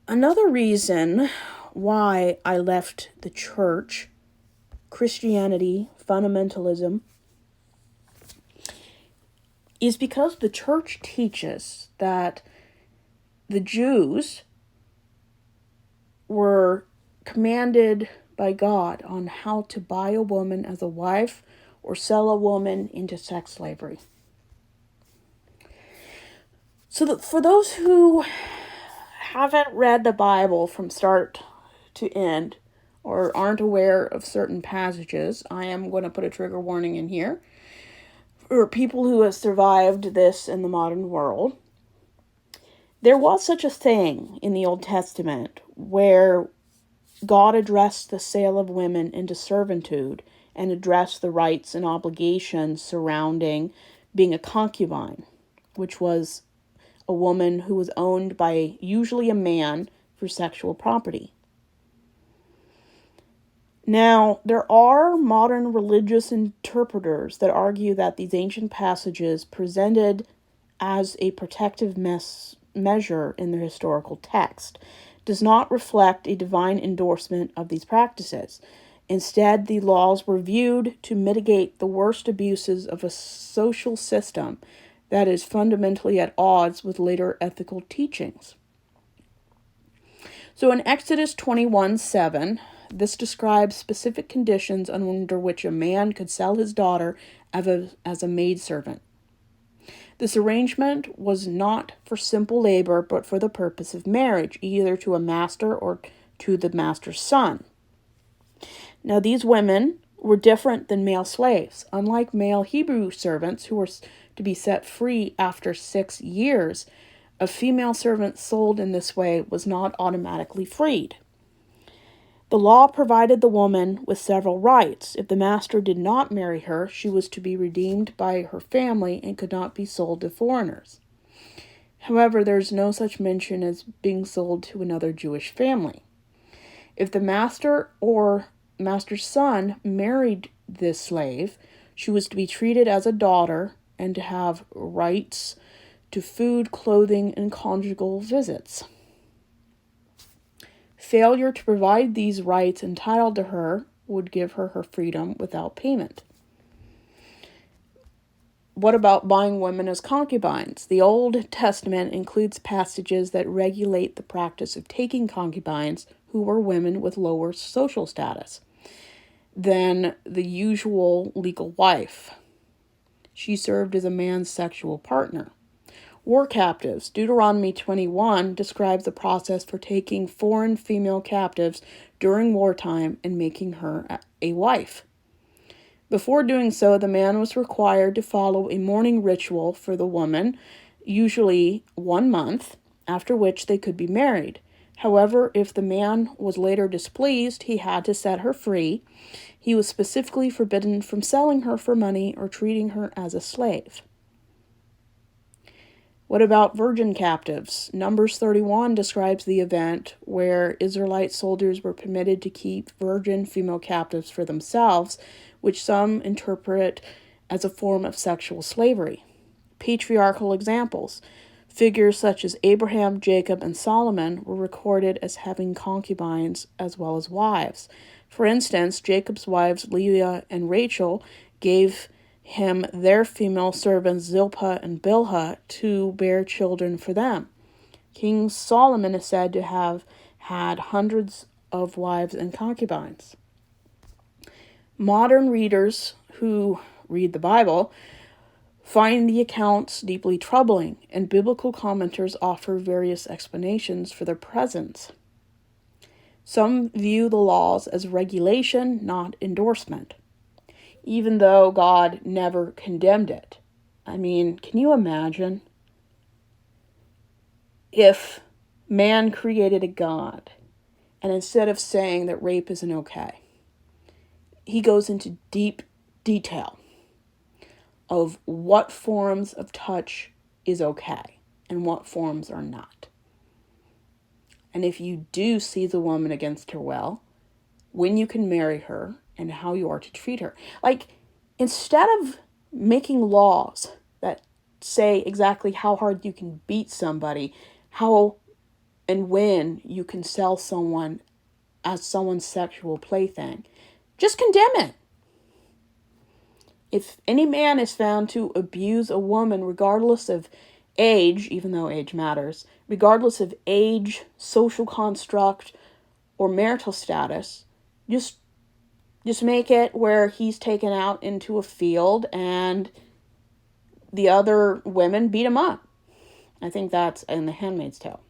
Another reason why I left the church, Christianity, fundamentalism, is because the church teaches that the Jews were commanded by God on how to buy a woman as a wife or sell a woman into sex slavery. So that for those who haven't read the Bible from start to end or aren't aware of certain passages, I am going to put a trigger warning in here for people who have survived this in the modern world. There was such a thing in the Old Testament where God addressed the sale of women into servitude and addressed the rights and obligations surrounding being a concubine, which was a woman who was owned by usually a man for sexual property. Now, there are modern religious interpreters that argue that these ancient passages presented as a protective measure in the historical text does not reflect a divine endorsement of these practices. Instead, the laws were viewed to mitigate the worst abuses of a social system that is fundamentally at odds with later ethical teachings. So in Exodus 21:7, this describes specific conditions under which a man could sell his daughter as a maidservant. This arrangement was not for simple labor, but for the purpose of marriage, either to a master or to the master's son. Now, these women were different than male slaves. Unlike male Hebrew servants who were to be set free after 6 years, a female servant sold in this way was not automatically freed. The law provided the woman with several rights. If the master did not marry her, she was to be redeemed by her family and could not be sold to foreigners. However, there is no such mention as being sold to another Jewish family. If the master or master's son married this slave, she was to be treated as a daughter and to have rights to food, clothing, and conjugal visits. Failure to provide these rights entitled to her would give her her freedom without payment. What about buying women as concubines? The Old Testament includes passages that regulate the practice of taking concubines who were women with lower social status than the usual legal wife. She served as a man's sexual partner. War captives. Deuteronomy 21 describes the process for taking foreign female captives during wartime and making her a wife. Before doing so, the man was required to follow a mourning ritual for the woman, usually 1 month, after which they could be married. However, if the man was later displeased, he had to set her free. He was specifically forbidden from selling her for money or treating her as a slave. What about virgin captives? Numbers 31 describes the event where Israelite soldiers were permitted to keep virgin female captives for themselves, which some interpret as a form of sexual slavery. Patriarchal examples. Figures such as Abraham, Jacob, and Solomon were recorded as having concubines as well as wives. For instance, Jacob's wives Leah and Rachel gave him their female servants Zilpah and Bilhah to bear children for them. King Solomon is said to have had hundreds of wives and concubines. Modern readers who read the Bible find the accounts deeply troubling, and biblical commenters offer various explanations for their presence. Some view the laws as regulation, not endorsement, even though God never condemned it. I mean, can you imagine if man created a God, and instead of saying that rape isn't okay, he goes into deep detail of what forms of touch is okay and what forms are not. And if you do seize a woman against her will, when you can marry her and how you are to treat her. Like, instead of making laws that say exactly how hard you can beat somebody, how and when you can sell someone as someone's sexual plaything. Just condemn it. If any man is found to abuse a woman, regardless of age, even though age matters, regardless of age, social construct, or marital status, just make it where he's taken out into a field and the other women beat him up. I think that's in The Handmaid's Tale.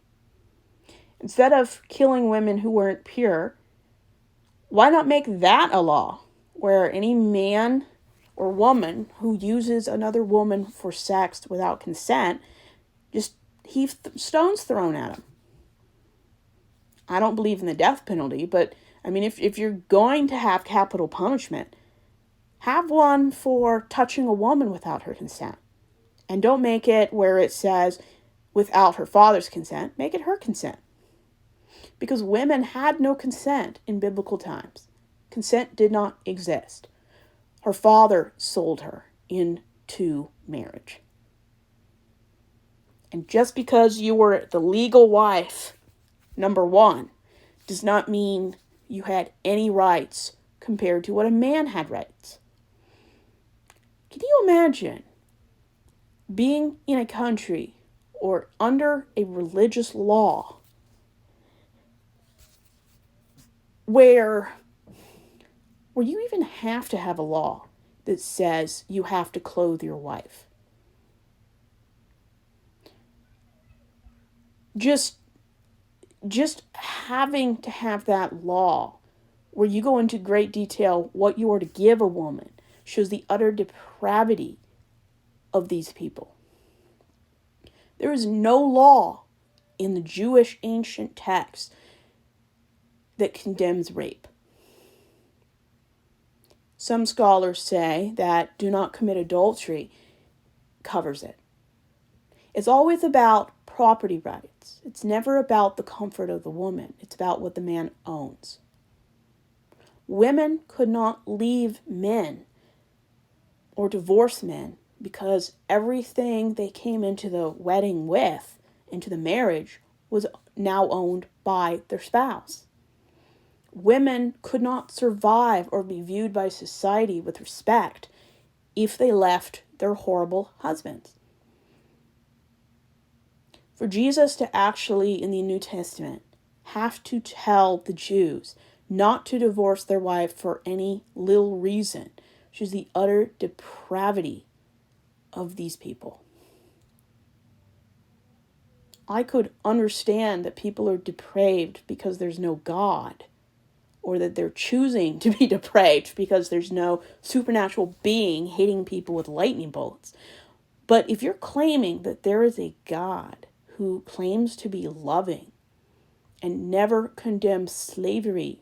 Instead of killing women who weren't pure, why not make that a law where any man or woman who uses another woman for sex without consent, just stones thrown at him? I don't believe in the death penalty, but I mean, if you're going to have capital punishment, have one for touching a woman without her consent. And don't make it where it says without her father's consent. Make it her consent. Because women had no consent in biblical times. Consent did not exist. Her father sold her into marriage. And just because you were the legal wife, number one, does not mean you had any rights compared to what a man had rights. Can you imagine being in a country or under a religious law where you even have to have a law that says you have to clothe your wife? Just having to have that law where you go into great detail what you are to give a woman shows the utter depravity of these people. There is no law in the Jewish ancient text that condemns rape. Some scholars say that do not commit adultery covers it. It's always about property rights. It's never about the comfort of the woman. It's about what the man owns. Women could not leave men or divorce men because everything they came into the wedding with, into the marriage, was now owned by their spouse. Women could not survive or be viewed by society with respect if they left their horrible husbands. For Jesus to actually, in the New Testament, have to tell the Jews not to divorce their wife for any little reason shows the utter depravity of these people. I could understand that people are depraved because there's no God, or that they're choosing to be depraved because there's no supernatural being hitting people with lightning bolts. But if you're claiming that there is a God who claims to be loving and never condemns slavery